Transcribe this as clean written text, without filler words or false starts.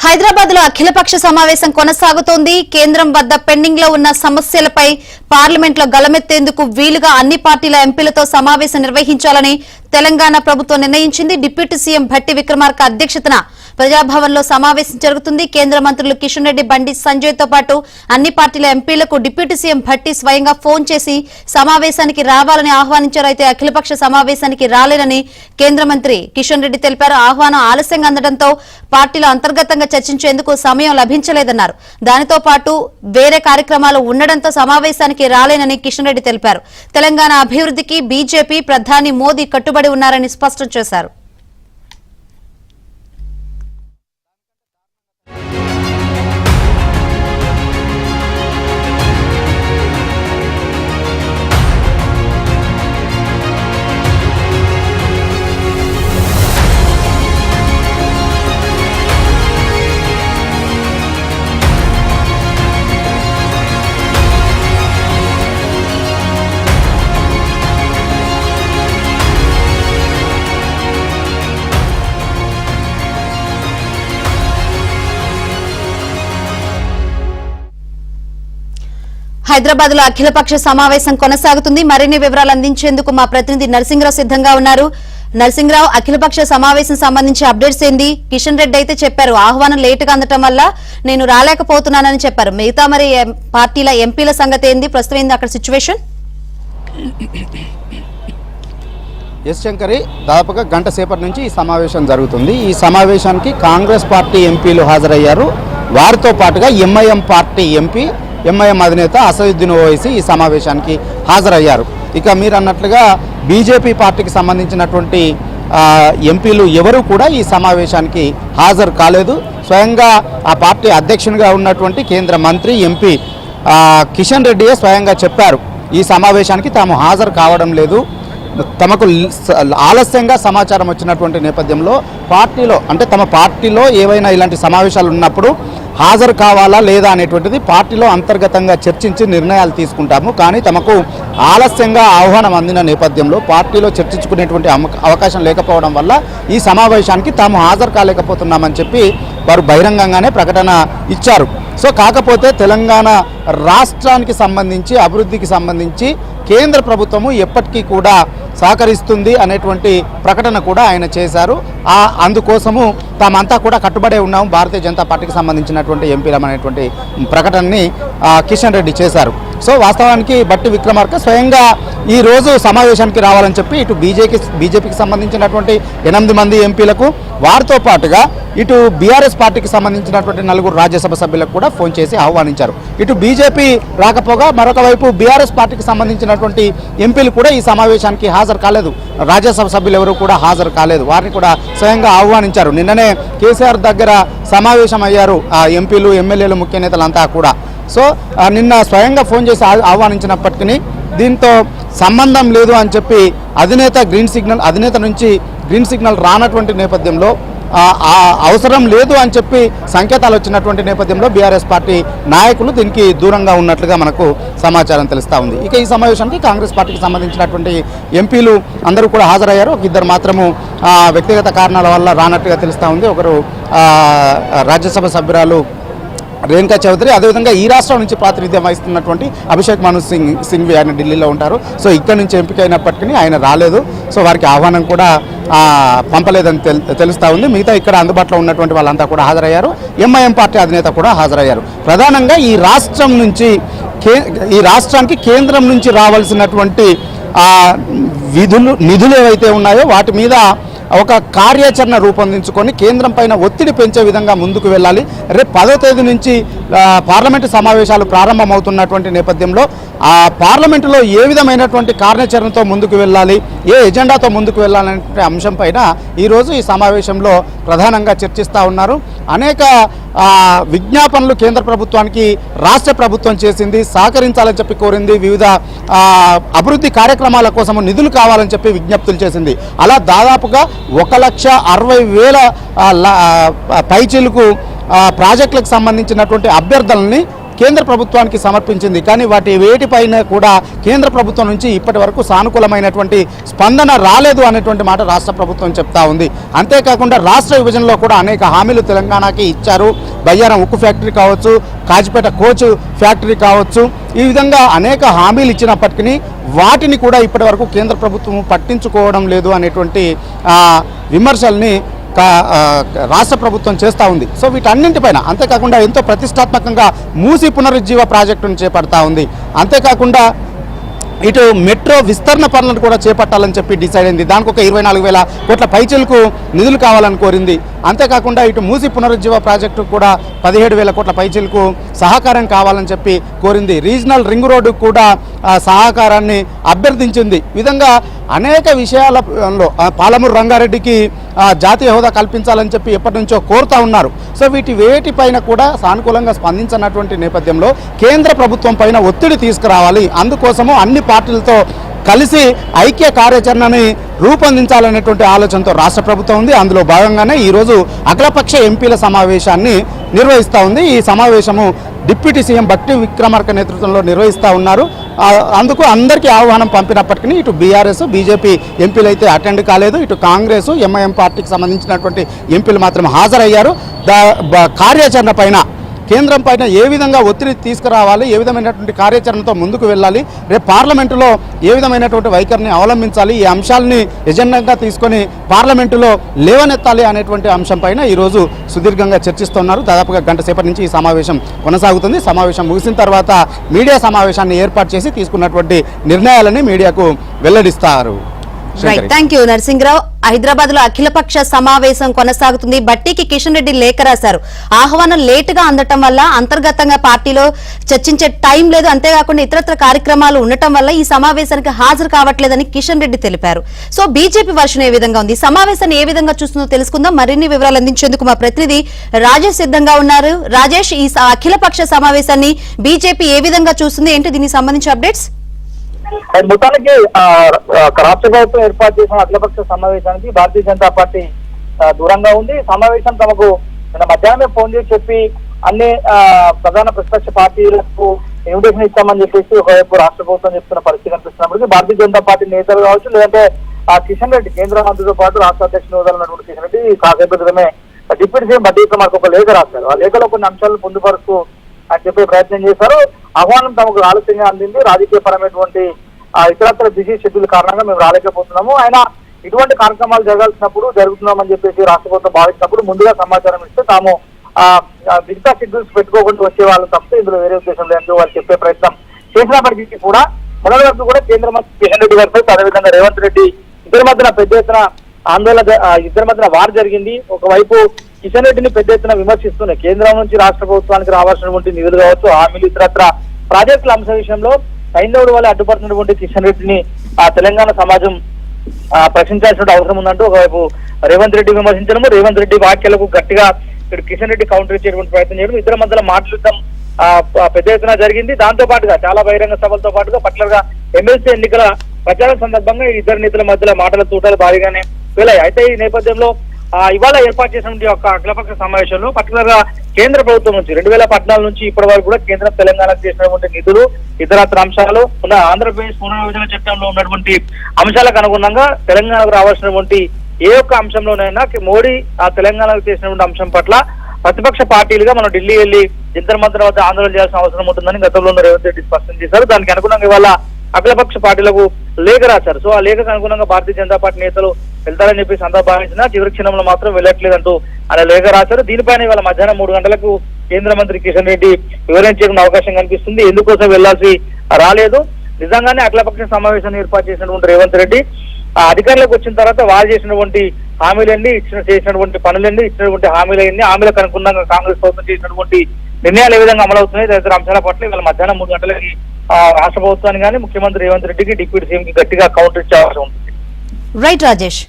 హైదరాబాద్ లో అఖిలపక్ష సమావేశం కొనసాగుతోంది. కేంద్రం వద్ద పెండింగ్ లో ఉన్న సమస్యలపై పార్లమెంట్ లో గళమెత్తేందుకు వీలుగా అన్ని పార్టీల ఎంపీలతో సమావేశం నిర్వహించాలని తెలంగాణ ప్రభుత్వం నిర్ణయించింది. డిప్యూటీ సీఎం భట్టి విక్రమార్క అధ్యక్షతన ప్రజాభవన్ లో సమావేశం జరుగుతుంది. కేంద్ర మంత్రులు కిషన్ రెడ్డి, బండి సంజయ్ తో పాటు అన్ని పార్టీల ఎంపీలకు డిప్యూటీ సీఎం భట్టి స్వయంగా ఫోన్ చేసి సమావేశానికి రావాలని ఆహ్వానించారు. అయితే అఖిలపక్ష సమావేశానికి రాలేనని కేంద్ర మంత్రి కిషన్ రెడ్డి తెలిపారు. ఆహ్వానం ఆలస్యంగా అందడంతో పార్టీలో అంతర్గతంగా చర్చించేందుకు సమయం లభించలేదన్నారు. దానితో పాటు వేరే కార్యక్రమాలు ఉండడంతో సమావేశానికి రాలేనని కిషన్ రెడ్డి తెలిపారు. తెలంగాణ అభివృద్ధికి బీజేపీ, ప్రధాని మోదీ కట్టుబడి ఉన్నారని స్పష్టం చేశారు. హైదరాబాద్ లో అఖిలపక్ష సమావేశం కొనసాగుతుంది. మరిన్ని వివరాలు అందించేందుకు మా ప్రతినిధి నరసింహరావు సిద్ధంగా ఉన్నారు. నరసింహరావు, అఖిలపక్ష సమావేశం సంబంధించి అప్డేట్స్ ఏంది? కిషన్ రెడ్డి అయితే చెప్పారు ఆహ్వానం లేటుగా అందటం వల్ల నేను రాలేకపోతున్నానని చెప్పారు. మిగతా మరి పార్టీల ఎంపీల సంగతి ఏంది? ప్రస్తుతం ఏంది అక్కడ సిచ్యువేషన్? ఎస్ శంకరి, దాదాపుగా గంట సేపటి నుంచి ఈ సమావేశం జరుగుతుంది. ఈ సమావేశానికి కాంగ్రెస్ పార్టీ ఎంపీలు హాజరయ్యారు. వారితో పాటుగా ఎంఐఎం పార్టీ ఎంపీ, ఎంఐఎం అధినేత అసదుద్దీన్ ఓవైసీ ఈ సమావేశానికి హాజరయ్యారు. ఇక మీరు అన్నట్లుగా బీజేపీ పార్టీకి సంబంధించినటువంటి ఎంపీలు ఎవరు కూడా ఈ సమావేశానికి హాజరు కాలేదు. స్వయంగా ఆ పార్టీ అధ్యక్షునిగా ఉన్నటువంటి కేంద్ర మంత్రి, ఎంపీ కిషన్ రెడ్డియే స్వయంగా చెప్పారు ఈ సమావేశానికి తాము హాజరు కావడం లేదు. తమకు ఆలస్యంగా సమాచారం వచ్చినటువంటి నేపథ్యంలో పార్టీలో, అంటే తమ పార్టీలో ఏవైనా ఇలాంటి సమావేశాలు ఉన్నప్పుడు హాజరు కావాలా లేదా అనేటువంటిది పార్టీలో అంతర్గతంగా చర్చించి నిర్ణయాలు తీసుకుంటాము. కానీ తమకు ఆలస్యంగా ఆహ్వానం అందిన నేపథ్యంలో పార్టీలో చర్చించుకునేటువంటి అవకాశం లేకపోవడం వల్ల ఈ సమావేశానికి తాము హాజరు కాలేకపోతున్నామని చెప్పి వారు బహిరంగంగానే ప్రకటన ఇచ్చారు. సో కాకపోతే తెలంగాణ రాష్ట్రానికి సంబంధించి, అభివృద్ధికి సంబంధించి కేంద్ర ప్రభుత్వము ఎప్పటికీ కూడా సహకరిస్తుంది అనేటువంటి ప్రకటన కూడా ఆయన చేశారు. అందుకోసము తామంతా కూడా కట్టుబడే ఉన్నాము భారతీయ జనతా పార్టీకి సంబంధించినటువంటి ఎంపీలం అనేటువంటి ప్రకటనని కిషన్ రెడ్డి చేశారు. సో వాస్తవానికి బట్టి విక్రమార్క స్వయంగా ఈరోజు సమావేశానికి రావాలని చెప్పి ఇటు బీజేపీకి సంబంధించినటువంటి 8 మంది ఎంపీలకు, వారితో పాటుగా ఇటు బీఆర్ఎస్ పార్టీకి సంబంధించినటువంటి 4 రాజ్యసభ సభ్యులకు కూడా ఫోన్ చేసి ఆహ్వానించారు. ఇటు బీజేపీ రాకపోగా మరొక వైపు బీఆర్ఎస్ పార్టీకి సంబంధించినటువంటి ఎంపీలు కూడా ఈ సమావేశానికి హాజరు కాలేదు. రాజ్యసభ సభ్యులు ఎవరు కూడా హాజరు కాలేదు. వారిని కూడా స్వయంగా ఆహ్వానించారు. నిన్ననే కేసీఆర్ దగ్గర సమావేశం అయ్యారు ఆ ఎంపీలు, ఎమ్మెల్యేలు, ముఖ్య నేతలంతా కూడా. సో నిన్న స్వయంగా ఫోన్ చేసి ఆహ్వానించినప్పటికీ దీంతో సంబంధం లేదు అని చెప్పి అధినేత నుంచి గ్రీన్ సిగ్నల్ రానటువంటి నేపథ్యంలో, అవసరం లేదు అని చెప్పి సంకేతాలు వచ్చినటువంటి నేపథ్యంలో బీఆర్ఎస్ పార్టీ నాయకులు దీనికి దూరంగా ఉన్నట్లుగా మనకు సమాచారం తెలుస్తూ ఉంది. ఇక ఈ సమావేశానికి కాంగ్రెస్ పార్టీకి సంబంధించినటువంటి ఎంపీలు అందరూ కూడా హాజరయ్యారు. 2 మాత్రము వ్యక్తిగత కారణాల వల్ల రానట్టుగా తెలుస్తూ ఉంది. ఒకరు రాజ్యసభ సభ్యురాలు రేణుకా చౌదరి, అదేవిధంగా ఈ రాష్ట్రం నుంచి ప్రాతినిధ్యం వహిస్తున్నటువంటి అభిషేక్ మను సింఘ్వి, ఆయన ఢిల్లీలో ఉంటారు. సో ఇక్కడ నుంచి ఎంపికైనప్పటికీ ఆయన రాలేదు. సో వారికి ఆహ్వానం కూడా పంపలేదని తెలుస్తూ ఉంది. మిగతా ఇక్కడ అందుబాటులో ఉన్నటువంటి వాళ్ళంతా కూడా హాజరయ్యారు. ఎంఐఎం పార్టీ అధినేత కూడా హాజరయ్యారు. ప్రధానంగా ఈ రాష్ట్రానికి కేంద్రం నుంచి రావాల్సినటువంటి నిధులు ఏవైతే ఉన్నాయో వాటి మీద ఒక కార్యాచరణ రూపొందించుకొని కేంద్రం పైన ఒత్తిడి పెంచే విధంగా ముందుకు వెళ్ళాలి. రేపు 10వ తేదీ నుంచి పార్లమెంటు సమావేశాలు ప్రారంభమవుతున్నటువంటి నేపథ్యంలో ఆ పార్లమెంటులో ఏ విధమైనటువంటి కార్యాచరణతో ముందుకు వెళ్ళాలి, ఏ ఎజెండాతో ముందుకు వెళ్ళాలనే అంశం పైన ఈరోజు ఈ సమావేశంలో ప్రధానంగా చర్చిస్తూ ఉన్నారు. అనేక విజ్ఞాపనలు కేంద్ర ప్రభుత్వానికి రాష్ట్ర ప్రభుత్వం చేసింది, సహకరించాలని చెప్పి కోరింది. వివిధ అభివృద్ధి కార్యక్రమాల కోసం నిధులు కావాలని చెప్పి విజ్ఞప్తులు చేసింది. అలా దాదాపుగా 1,60,000 పైచీలకు ప్రాజెక్టులకు సంబంధించినటువంటి అభ్యర్థనల్ని కేంద్ర ప్రభుత్వానికి సమర్పించింది. కానీ వాటి వేటిపైన కూడా కేంద్ర ప్రభుత్వం నుంచి ఇప్పటి వరకు సానుకూలమైనటువంటి స్పందన రాలేదు అనేటువంటి మాట రాష్ట్ర ప్రభుత్వం చెప్తా ఉంది. అంతేకాకుండా రాష్ట్ర విభజనలో కూడా అనేక హామీలు తెలంగాణకి ఇచ్చారు. బయ్యారం ఉక్కు ఫ్యాక్టరీ కావచ్చు, కాజిపేట కోచ్ ఫ్యాక్టరీ కావచ్చు, ఈ విధంగా అనేక హామీలు ఇచ్చినప్పటికీ వాటిని కూడా ఇప్పటి వరకు కేంద్ర ప్రభుత్వం పట్టించుకోవడం లేదు అనేటువంటి విమర్శల్ని రాష్ట్ర ప్రభుత్వం చేస్తూ ఉంది. సో వీటన్నింటిపైన అంతేకాకుండా ఎంతో ప్రతిష్టాత్మకంగా మూసి పునరుజ్జీవ ప్రాజెక్టును చేపడతా ఉంది. అంతేకాకుండా ఇటు మెట్రో విస్తరణ పనులను కూడా చేపట్టాలని చెప్పి డిసైడ్ అయింది. దానికి ఒక 24,000 కోట్ల పైచలకు నిధులు కావాలని కోరింది. అంతేకాకుండా ఇటు మూసి పునరుజ్జీవ ప్రాజెక్టు కూడా 17,000 కోట్ల పైచలకు సహకారం కావాలని చెప్పి కోరింది. రీజనల్ రింగ్ రోడ్డు కూడా సహకారాన్ని అభ్యర్థించింది. ఈ విధంగా అనేక విషయాలలో పాలమూరు రంగారెడ్డికి జాతీయ హోదా కల్పించాలని చెప్పి ఎప్పటి నుంచో కోరుతా ఉన్నారు. సో వేటిపైన కూడా సానుకూలంగా స్పందించినటువంటి నేపథ్యంలో కేంద్ర ప్రభుత్వం పైన ఒత్తిడి తీసుకురావాలి. అందుకోసము అన్ని పార్టీలతో కలిసి ఐక్య కార్యాచరణని రూపొందించాలనేటువంటి ఆలోచనతో రాష్ట్ర ప్రభుత్వం ఉంది. అందులో భాగంగానే ఈరోజు అఖిలపక్ష ఎంపీల సమావేశాన్ని నిర్వహిస్తూ ఉంది. ఈ సమావేశము డిప్యూటీ సీఎం భట్టి విక్రమార్క నేతృత్వంలో నిర్వహిస్తూ ఉన్నారు. అందుకు అందరికీ ఆహ్వానం పంపినప్పటికీ ఇటు బీఆర్ఎస్, బీజేపీ ఎంపీలు అయితే అటెండ్ కాలేదు. ఇటు కాంగ్రెస్, ఎంఐఎం పార్టీకి సంబంధించినటువంటి ఎంపీలు మాత్రం హాజరయ్యారు. కార్యాచరణ పైన కేంద్రం పైన ఏ విధంగా ఒత్తిడి తీసుకురావాలి, ఏ విధమైనటువంటి కార్యాచరణతో ముందుకు వెళ్ళాలి, రేపు పార్లమెంటులో ఏ విధమైనటువంటి వైఖరిని అవలంబించాలి, ఈ అంశాలని ఎజెండాగా తీసుకొని పార్లమెంటులో లేవనెత్తాలి అనేటువంటి అంశం పైన ఈరోజు సుదీర్ఘంగా చర్చిస్తున్నారు. దాదాపుగా గంట సేపటి నుంచి ఈ సమావేశం కొనసాగుతుంది. సమావేశం ముగిసిన తర్వాత మీడియా సమావేశాన్ని ఏర్పాటు చేసి తీసుకున్నటువంటి నిర్ణయాలని మీడియాకు వెల్లడిస్తారు. Thank you Narasimha Rao. హైదరాబాద్ లో అఖిలపక్ష సమావేశం కొనసాగుతుంది. బట్టికి కిషన్ రెడ్డి లేఖ రాశారు. ఆహ్వానం లేటుగా అందటం వల్ల అంతర్గతంగా పార్టీలో చర్చించే టైం లేదు, అంతేకాకుండా ఇతరత్ర కార్యక్రమాలు ఉండటం వల్ల ఈ సమావేశానికి హాజరు కావట్లేదని కిషన్ రెడ్డి తెలిపారు. సో బీజేపీ వర్షన్ ఏ విధంగా ఉంది, సమావేశాన్ని ఏ విధంగా చూస్తుందో తెలుసుకుందాం. మరిన్ని వివరాలు అందించేందుకు మా ప్రతినిధి రాజేష్ సిద్ధంగా ఉన్నారు. రాజేష్, ఈ అఖిలపక్ష సమావేశాన్ని బీజేపీ ఏ విధంగా చూస్తుంది, ఏంటి దీనికి సంబంధించి అప్డేట్స్? మొత్తానికి రాష్ట్ర ప్రభుత్వం ఏర్పాటు చేసిన అఖిలపక్ష సమావేశానికి భారతీయ జనతా పార్టీ దూరంగా ఉంది. సమావేశం తమకు నిన్న మధ్యాహ్నమే ఫోన్ చేసి చెప్పి అన్ని ప్రధాన ప్రతిపక్ష పార్టీలకు ఇన్విటేషన్ ఇస్తామని చెప్పేసి ఒకవైపు రాష్ట్ర ప్రభుత్వం చెప్తున్న పరిస్థితి కనిపిస్తున్నప్పటికీ భారతీయ జనతా పార్టీ నేతలు కావచ్చు, లేదంటే కిషన్ రెడ్డి కేంద్ర మంత్రితో పాటు రాష్ట్ర అధ్యక్షుని హోదాలో ఉన్నటువంటి కిషన్ రెడ్డి కాసేపటిమే డిప్యూటీ సీఎం భట్టి విక్రమార్క ఒక లేఖ రాశారు. ఆ లేఖలో కొన్ని అంశాలను పొందుపరుస్తూ అని చెప్పే ప్రయత్నం చేశారు. ఆహ్వానం తమకు ఆలస్యంగా అందింది, రాజకీయ పరమైనటువంటి ఇతరత్ర బిజీ షెడ్యూల్ కారణంగా మేము రాలేకపోతున్నాము, ఆయన ఇటువంటి కార్యక్రమాలు జరగాల్సినప్పుడు జరుగుతున్నామని చెప్పేసి రాష్ట్ర ప్రభుత్వం భావించినప్పుడు ముందుగా సమాచారం ఇస్తే తాము మిగతా షెడ్యూల్స్ పెట్టుకోకుండా వచ్చే వాళ్ళు తప్పితే ఇందులో వేరే ఉద్దేశం లేదంటూ వాళ్ళు చెప్పే ప్రయత్నం చేసినప్పటికీ కూడా మొదటి వరకు కూడా కేంద్ర మంత్రి కిషన్ రెడ్డి గారిపై అదేవిధంగా రేవంత్ రెడ్డి ఇద్దరి మధ్యన పెద్ద ఎత్తున ఆందోళన, ఇద్దరి మధ్యన వార్ జరిగింది. ఒకవైపు కిషన్ రెడ్డిని పెద్ద ఎత్తున విమర్శిస్తున్నాయి. కేంద్రం నుంచి రాష్ట్ర ప్రభుత్వానికి రావాల్సినటువంటి నిధులు కావచ్చు, హామీలు, ఇతరత్ర ప్రాజెక్టుల అంశ విషయంలో సైంధవుడి వల్ల అడ్డుపడుతున్నటువంటి కిషన్ రెడ్డిని తెలంగాణ సమాజం ప్రశ్నించాల్సిన అవసరం ఉందంటూ ఒకవైపు రేవంత్ రెడ్డి విమర్శించడము, రేవంత్ రెడ్డి వ్యాఖ్యలకు గట్టిగా ఇక్కడ కిషన్ రెడ్డి కౌంటర్ ఇచ్చేటువంటి ప్రయత్నం చేయడం, ఇద్దరి మధ్యలో మాటలుద్దాం పెద్ద ఎత్తున జరిగింది. దాంతో పాటుగా చాలా బహిరంగ సభలతో పాటుగా పర్టికులర్ గా ఎమ్మెల్సీ ఎన్నికల ప్రచారం సందర్భంగా ఇద్దరు నేతల మధ్యలో మాటల తూటాలు భారీగానే వెళ్ళాయి. అయితే ఈ నేపథ్యంలో ఇవాళ ఏర్పాటు చేసినటువంటి ఒక అఖిలపక్ష సమావేశంలో పర్టికులర్ గా కేంద్ర ప్రభుత్వం నుంచి 2014 నుంచి ఇప్పటి వరకు కూడా కేంద్రం తెలంగాణకు చేసినటువంటి నిధులు, ఇతరత్ర అంశాలు ఉన్న ఆంధ్రప్రదేశ్ పునర్విభజన చట్టంలో ఉన్నటువంటి అంశాలకు అనుగుణంగా తెలంగాణకు రావాల్సినటువంటి ఏ ఒక్క అంశంలోనైనా మోడీ ఆ తెలంగాణకు చేసినటువంటి అంశం పట్ల ప్రతిపక్ష పార్టీలుగా మనం ఢిల్లీ వెళ్లి జంతర్ మంతర్ వద్ద ఆందోళన చేయాల్సిన అవసరం ఉంటుందని గతంలో రేవంత్ రెడ్డి స్పష్టం చేశారు. దానికి అనుగుణంగా ఇవాళ అఖిలపక్ష పార్టీలకు లేఖ రాశారు. సో ఆ లేఖకు అనుగుణంగా భారతీయ జనతా పార్టీ నేతలు వెళ్తారని చెప్పేసి అంతా భావించినా చివరి క్షణంలో మాత్రం వెళ్ళట్లేదంటూ ఆయన లేఖ రాశారు. దీనిపైన ఇవాళ మధ్యాహ్నం 3 గంటలకు కేంద్ర మంత్రి కిషన్ రెడ్డి వివరించేటువంటి అవకాశం కనిపిస్తుంది. ఎందుకోసం వెళ్లాల్సి రాలేదు, నిజంగానే అఖిలపక్ష సమావేశాన్ని ఏర్పాటు చేసినటువంటి రేవంత్ రెడ్డి అధికారులకు వచ్చిన తర్వాత వారు చేసినటువంటి హామీలన్నీ, చేసినటువంటి పనులన్నీ, ఇచ్చినటువంటి హామీలన్నీ, హామీలకు అనుగుణంగా కాంగ్రెస్ ప్రభుత్వం చేసినటువంటి నిర్ణయాలు ఏ విధంగా అమలవుతున్నాయి తదితర అంశాల పట్ల ఇవాళ మధ్యాహ్నం 3 గంటలకి రాష్ట్ర ప్రభుత్వాన్ని కానీ ముఖ్యమంత్రి రేవంత్ రెడ్డికి డిప్యూటీ సీఎం కి గట్టిగా కౌంటర్ ఇచ్చే అవకాశం ఉంటుంది. రైట్ రాజేష్.